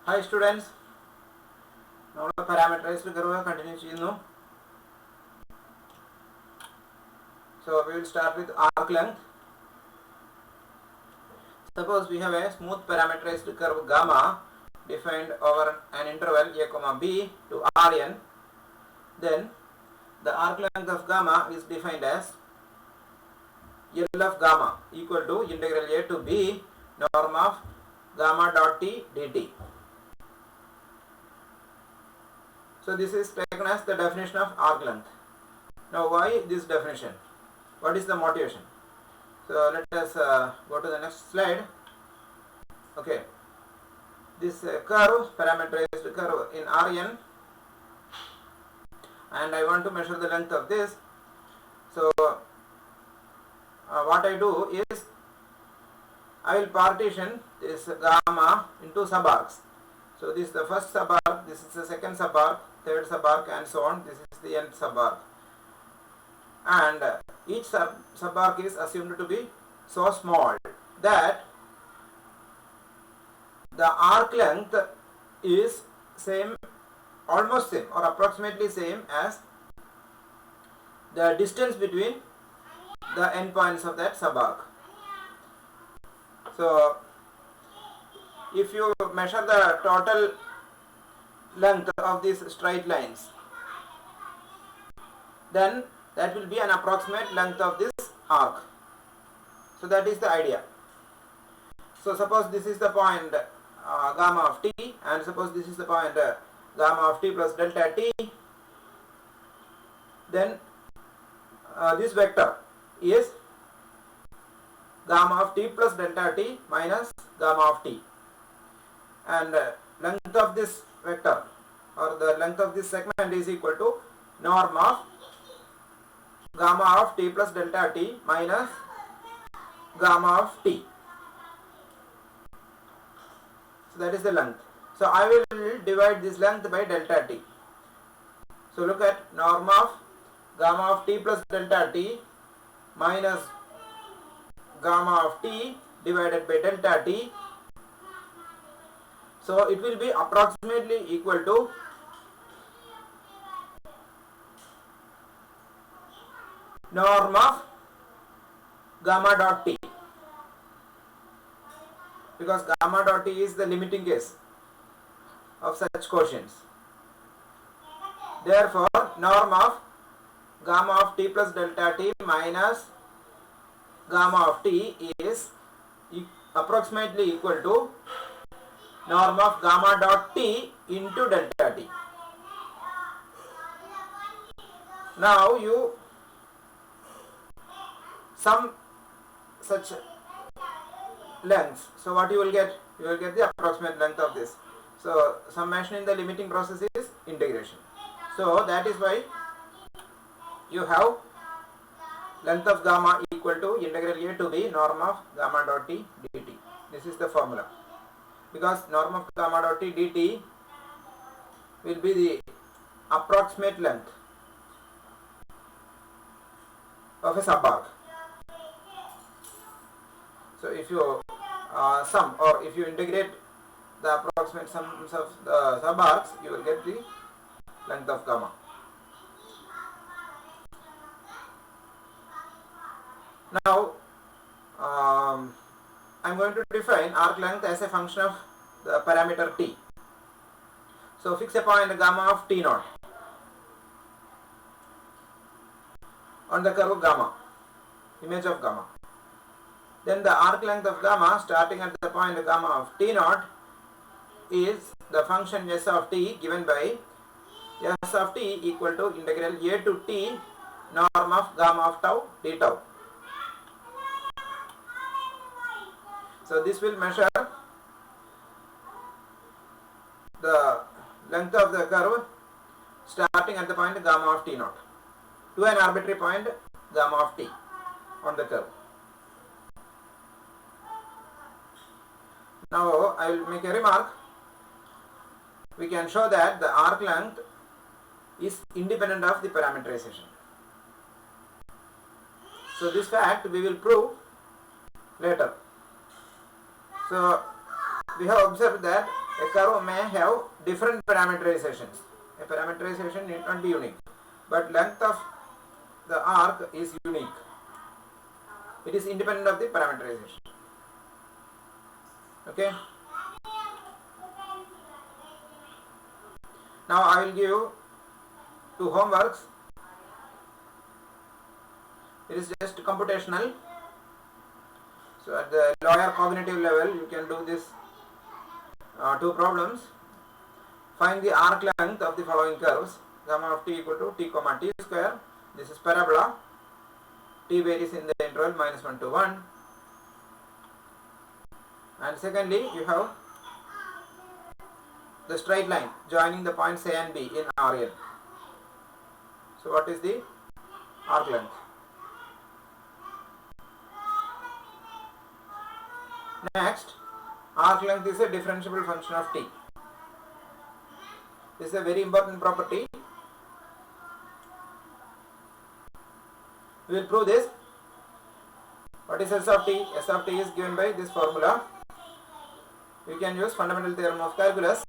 Hi students, now parameterized curve continue. So we will start with arc length. Suppose we have a smooth parameterized curve gamma defined over an interval a comma b to Rn. Then the arc length of gamma is defined as L of gamma equal to integral a to b norm of gamma dot t dt. So this is taken as the definition of arc length. Now why this definition? What is the motivation? So let us go to the next slide. Okay, this curve, parameterized curve in Rn, and I want to measure the length of this. So what I do is I will partition this gamma into subarcs. So this is the first subarc, this is the second subarc, third subarc, and so on. This is the nth subarc, and each subarc is assumed to be so small that the arc length is same, almost same or approximately same as the distance between the endpoints of that subarc. So if you measure the total length of these straight lines, then that will be an approximate length of this arc. So that is the idea. So suppose this is the point gamma of t, and suppose this is the point gamma of t plus delta t, then this vector is gamma of t plus delta t minus gamma of t, and length of this vector or the length of this segment is equal to norm of gamma of t plus delta t minus gamma of t. So that is the length. So I will divide this length by delta t. So look at norm of gamma of t plus delta t minus gamma of t divided by delta t. So it will be approximately equal to norm of gamma dot t, because gamma dot t is the limiting case of such quotients. Therefore, norm of gamma of t plus delta t minus gamma of t is approximately equal to norm of gamma dot t into delta t. Now you sum such lengths. So what you will get? You will get the approximate length of this. So summation in the limiting process is integration. So that is why you have length of gamma equal to integral a to b norm of gamma dot t dt. This is the formula. Because norm of gamma dot t dt will be the approximate length of a subarc. So if you sum or if you integrate the approximate sums of the subarcs, you will get the length of gamma. Now I am going to define arc length as a function of the parameter t. So fix a point gamma of t naught on the curve gamma, image of gamma. Then the arc length of gamma starting at the point gamma of t naught is the function s of t given by s of t equal to integral a to t norm of gamma of tau d tau. So this will measure the length of the curve starting at the point gamma of t naught to an arbitrary point gamma of t on the curve. Now I will make a remark. We can show that the arc length is independent of the parameterization. So this fact we will prove later. So we have observed that A curve may have different parameterizations. A parameterization need not be unique, but length of the arc is unique. It is independent of the parameterization. Okay. Now I will give you two homeworks. It is just computational. So at the lower cognitive level, you can do this two problems. Find the arc length of the following curves. Gamma of t equal to t comma t square. This is parabola. T varies in the interval -1 to 1. And secondly, you have the straight line joining the points A and B in RL. So what is the arc length? Next, arc length is a differentiable function of t. This is a very important property. We will prove this. What is S of t? S of t is given by this formula. We can use fundamental theorem of calculus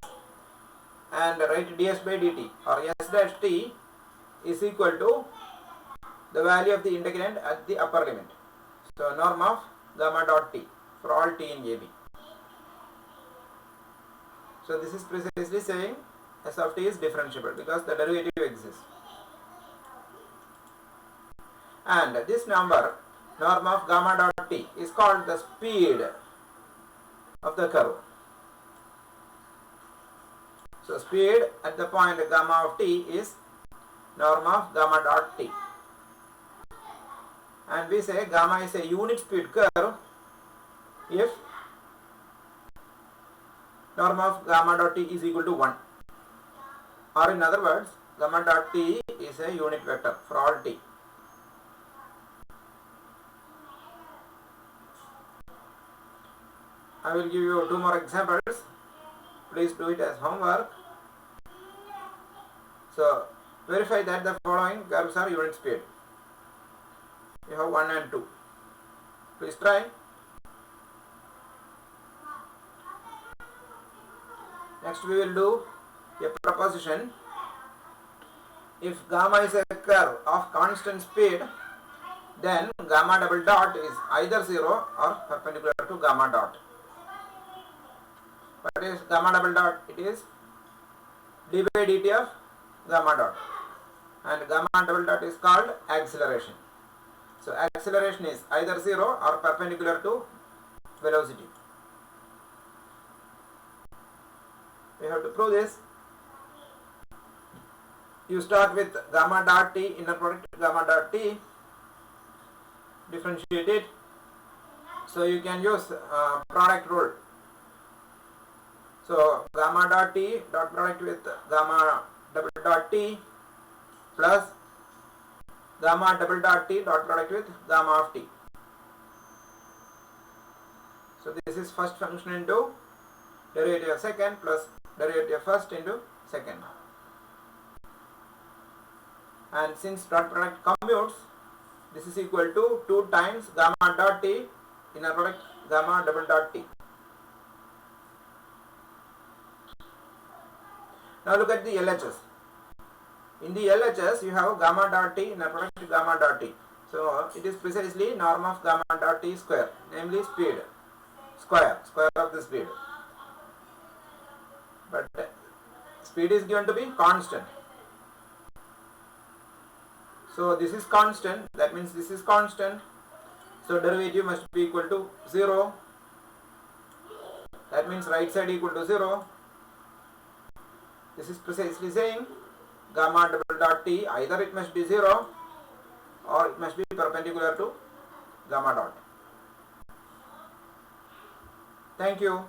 and write ds by dt, or S dash t is equal to the value of the integrand at the upper limit. So norm of gamma dot t for all t in AB. So this is precisely saying S of t is differentiable because the derivative exists. And this number, norm of gamma dot t, is called the speed of the curve. So speed at the point gamma of t is norm of gamma dot t. And we say gamma is a unit speed curve if norm of gamma dot t is equal to 1. Or in other words, gamma dot t is a unit vector for all t. I will give you two more examples. Please do it as homework. So verify that the following curves are unit speed. You have 1 and 2. Please try. Next we will do a proposition. If gamma is a curve of constant speed, then gamma double dot is either 0 or perpendicular to gamma dot. What is gamma double dot? It is d by dt of gamma dot, and gamma double dot is called acceleration. So acceleration is either 0 or perpendicular to velocity. We have to prove this. You start with gamma dot t, inner product gamma dot t, differentiate it. So you can use product rule. So gamma dot t dot product with gamma double dot t plus gamma double dot t dot product with gamma of t. So this is first function into derivative of second plus derivative of first into second. And since dot product commutes, this is equal to 2 times gamma dot t inner product gamma double dot t. Now look at the LHS. In the LHS you have gamma dot t inner product gamma dot t. So it is precisely norm of gamma dot t square, namely speed, square of the speed. But speed is given to be constant. So this is constant, that means this is constant. So derivative must be equal to 0. That means right side equal to 0. This is precisely saying gamma double dot t, either it must be 0 or it must be perpendicular to gamma dot. Thank you.